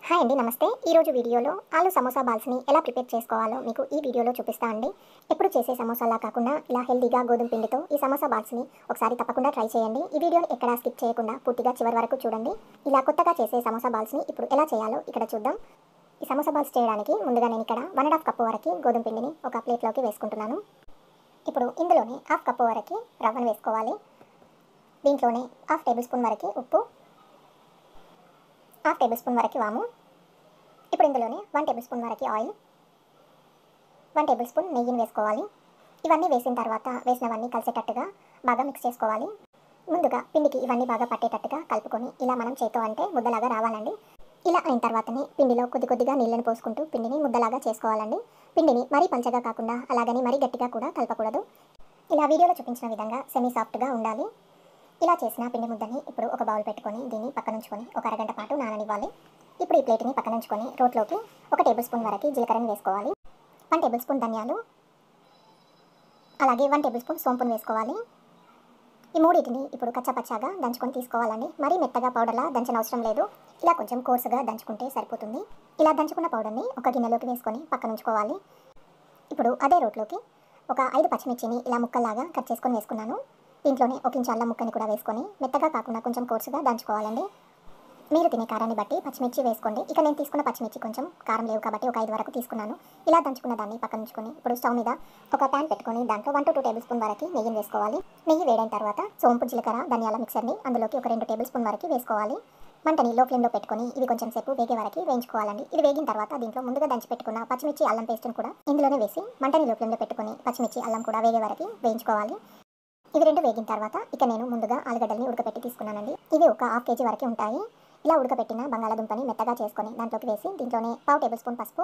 Hi అండి, నమస్తే. ఈరోజు వీడియోలో ఆలు సమోసా బాల్స్ని ఎలా ప్రిపేర్ చేసుకోవాలో మీకు ఈ వీడియోలో చూపిస్తా అండి. ఎప్పుడు చేసే సమోసాలా కాకుండా ఇలా హెల్తీగా గోధుమ పిండితో ఈ సమోసా బాల్స్ని ఒకసారి తప్పకుండా ట్రై చేయండి. ఈ వీడియోని ఎక్కడా స్కిప్ చేయకుండా పూర్తిగా చివరి వరకు చూడండి. ఇలా కొత్తగా చేసే సమోసా బాల్స్ని ఇప్పుడు ఎలా చేయాలో ఇక్కడ చూద్దాం. ఈ సమోసా బాల్స్ చేయడానికి ముందుగా నేను ఇక్కడ 1.5 కప్పు వరకు గోధుమ పిండిని ఒక ప్లేట్లోకి వేసుకుంటున్నాను. ఇప్పుడు ఇందులోనే హాఫ్ కప్పు వరకు రవ్వను వేసుకోవాలి. దీంట్లోనే హాఫ్ టేబుల్ స్పూన్ వరకు ఉప్పు, హాఫ్ టేబుల్ స్పూన్ వరకు వాము. ఇప్పుడు ఇందులోనే 1 టేబుల్ స్పూన్ వరకు ఆయిల్, 1 టేబుల్ స్పూన్ నెయ్యిని వేసుకోవాలి. ఇవన్నీ వేసిన తర్వాత వేసినవన్నీ కలిసేటట్టుగా బాగా మిక్స్ చేసుకోవాలి. ముందుగా పిండికి ఇవన్నీ బాగా పట్టేటట్టుగా కలుపుకొని ఇలా మనం చేత్తో అంటే ముద్దలాగా రావాలండి. ఇలా అయిన తర్వాతనే పిండిలో కొద్ది కొద్దిగా నీళ్ళని పోసుకుంటూ పిండిని ముద్దలాగా చేసుకోవాలండి. పిండిని మరీ పల్చగా కాకుండా అలాగని మరీ గట్టిగా కూడా కలపకూడదు. ఇలా వీడియోలో చూపించిన విధంగా సెమీ సాఫ్ట్గా ఉండాలి. ఇలా చేసిన పిండి ముద్దని ఇప్పుడు ఒక బౌల్ పెట్టుకొని దీన్ని పక్కనుంచుకొని ఒక అరగంట పాటు నాననివ్వాలి. ఇప్పుడు ఈ ప్లేట్ని పక్కనుంచుకొని రోట్లోకి 1 టేబుల్ స్పూన్ వరకు జీలకర్రని వేసుకోవాలి. 1 టేబుల్ స్పూన్ ధనియాలు, అలాగే 1 టేబుల్ స్పూన్ సోంపును వేసుకోవాలి. ఈ మూడింటిని ఇప్పుడు కచ్చాపచ్చాగా దంచుకొని తీసుకోవాలండి. మరీ మెత్తగా పౌడర్లా దంచనవసరం లేదు. ఇలా కొంచెం కోర్సుగా దంచుకుంటే సరిపోతుంది. ఇలా దంచుకున్న పౌడర్ని ఒక గిన్నెలోకి వేసుకొని పక్కనుంచుకోవాలి. ఇప్పుడు అదే రోట్లోకి ఒక 5 పచ్చిమిర్చిని ఇలా ముక్కల్లాగా కట్ చేసుకొని వేసుకున్నాను. దీంట్లోనే ఒక ఇంచు అల్లం ముక్కని కూడా వేసుకొని మెత్తగా కాకుండా కొంచెం కోర్సుగా దంచుకోవాలండి. మీరు తినే కారాన్ని బట్టి పచ్చిమిర్చి వేసుకోండి. ఇక నేను తీసుకున్న పచ్చిమిర్చి కొంచెం కారం లేవు కాబట్టి ఒక 5 వరకు తీసుకున్నాను. ఇలా దంచుకున్న దాన్ని పక్కన ఉంచుకొని ఇప్పుడు స్టవ్ మీద ఒక ప్యాన్ పెట్టుకొని దాంట్లో 1 to 2 టేబుల్ స్పూన్ వరకు నెయ్యిని వేసుకోవాలి. నెయ్యి వేడైన తర్వాత సోంపు, జీలకర్ర, ధనియాల మిక్సర్ని అందులోకి ఒక 2 టేబుల్ స్పూన్ వరకు వేసుకోవాలి. మంటని లో ఫ్లేమ్లో పెట్టుకొని ఇవి కొంచెం సేపు వేగే వరకు వేయించుకోవాలండి. ఇది వేగిన తర్వాత దీంట్లో ముందుగా దంచి పెట్టుకున్న పచ్చిమిర్చి, అల్లం పేస్ట్ని కూడా ఇందులోనే వేసి మంటని లో ఫ్లేమ్లో పెట్టుకొని పచ్చిమిర్చి, అల్లం కూడా వేగే వరకు వేయించుకోవాలి. ఇవి రెండు వేగిన తర్వాత ఇక నేను ముందుగా ఆలుగడ్డల్ని ఉడకపెట్టి తీసుకున్నానండి. ఇవి ఒక హాఫ్ కేజీ వరకు ఉంటాయి. ఇలా ఉడకపెట్టిన బంగాళాదుంపని మెత్తగా చేసుకొని దాంట్లోకి వేసి దీంట్లోనే 1/2 టేబుల్ స్పూన్ పసుపు,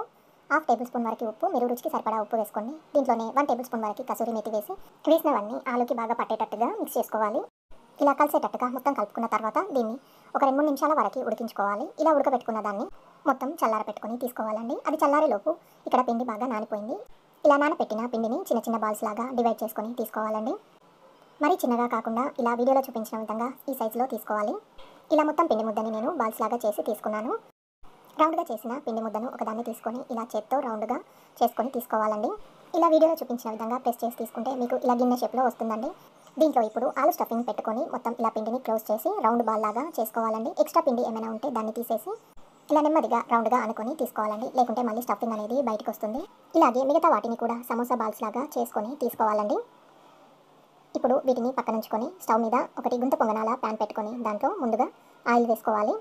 హాఫ్ టేబుల్ స్పూన్ వరకు ఉప్పు, మీరు రుచికి సరిపడా ఉప్పు వేసుకోండి. దీంట్లోనే 1 టేబుల్ స్పూన్ వరకు కసూరి మేతి వేసి వేసినవన్నీ ఆలుకి బాగా పట్టేటట్టుగా మిక్స్ చేసుకోవాలి. ఇలా కలిసేటట్టుగా మొత్తం కలుపుకున్న తర్వాత దీన్ని ఒక 2-3 నిమిషాల వరకు ఉడికించుకోవాలి. ఇలా ఉడకబెట్టుకున్న దాన్ని మొత్తం చల్లార పెట్టుకొని తీసుకోవాలండి. అది చల్లారేలోపు ఇక్కడ పిండి బాగా నానిపోయింది. ఇలా నానపెట్టిన పిండిని చిన్న చిన్న బాల్స్ లాగా డివైడ్ చేసుకొని తీసుకోవాలండి. మరీ చిన్నగా కాకుండా ఇలా వీడియోలో చూపించిన విధంగా ఈ సైజులో తీసుకోవాలి. ఇలా మొత్తం పిండి ముద్దని నేను బాల్స్ లాగా చేసి తీసుకున్నాను. రౌండ్గా చేసిన పిండి ముద్దను ఒకదాన్ని తీసుకొని ఇలా చేత్తో రౌండ్గా చేసుకొని తీసుకోవాలండి. ఇలా వీడియోలో చూపించిన విధంగా ప్రెస్ చేసి తీసుకుంటే మీకు ఇలా గిన్నె షేప్లో వస్తుందండి. దీంట్లో ఇప్పుడు ఆలు స్టఫింగ్ పెట్టుకొని మొత్తం ఇలా పిండిని క్లోజ్ చేసి రౌండ్ బాల్ లాగా చేసుకోవాలండి. ఎక్స్ట్రా పిండి ఏమైనా ఉంటే దాన్ని తీసేసి ఇలా నెమ్మదిగా రౌండ్గా అనుకొని తీసుకోవాలండి. లేకుంటే మళ్ళీ స్టఫింగ్ అనేది బయటకు వస్తుంది. ఇలాగే మిగతా వాటిని కూడా సమోసా బాల్స్ లాగా చేసుకొని తీసుకోవాలండి. ఇప్పుడు వీటిని పక్కనుంచుకొని స్టవ్ మీద ఒకటి గుంత పొంగనాల ప్యాన్ పెట్టుకొని దాంట్లో ముందుగా ఆయిల్ వేసుకోవాలి.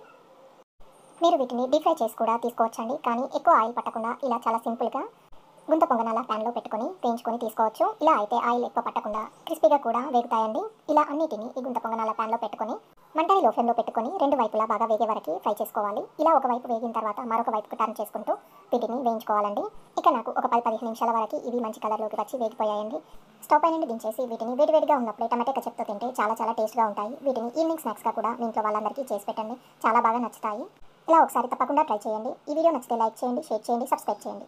మీరు వీటిని డీప్ ఫ్రై చేసి కూడా తీసుకోవచ్చండి. కానీ ఎక్కువ ఆయిల్ పట్టకుండా ఇలా చాలా సింపుల్గా గుంత పొంగనాల ప్యాన్లో పెట్టుకొని వేయించుకొని తీసుకోవచ్చు. ఇలా అయితే ఆయిల్ ఎక్కువ పట్టకుండా క్రిస్పీగా కూడా వేగుతాయండి. ఇలా అన్నిటిని ఈ గుంత పొంగనాల ప్యాన్లో పెట్టుకొని మంటని లో ఫ్లేమ్లో పెట్టుకొని 2 వైపులా బాగా వేగే వరకు ఫ్రై చేసుకోవాలి. ఇలా ఒక వైపు వేగిన తర్వాత మరొక వైపుకు టర్న్ చేసుకుంటూ వీటిని వేయించుకోవాలండి. ఇక నాకు ఒక 10-15 నిమిషాల వరకు ఇవి మంచి కలర్లోకి వచ్చి వేగిపోయాయండి. స్టవ్ పై నుండి దించేసి వీటిని వేడివేడిగా ఉన్నప్పుడే టమాటా కెచప్తో తింటే చాలా టేస్ట్గా ఉంటాయి. వీటిని ఈవినింగ్ స్నాక్స్గా కూడా మీ ఇంట్లో వాళ్ళందరికీ చేసి పెట్టండి. చాలా బాగా నచ్చుతాయి. ఇలా ఒకసారి తప్పకుండా ట్రై చేయండి. ఈ వీడియో నచ్చితే లైక్ చేయండి, షేర్ చేయండి, సబ్స్క్రైబ్ చేయండి.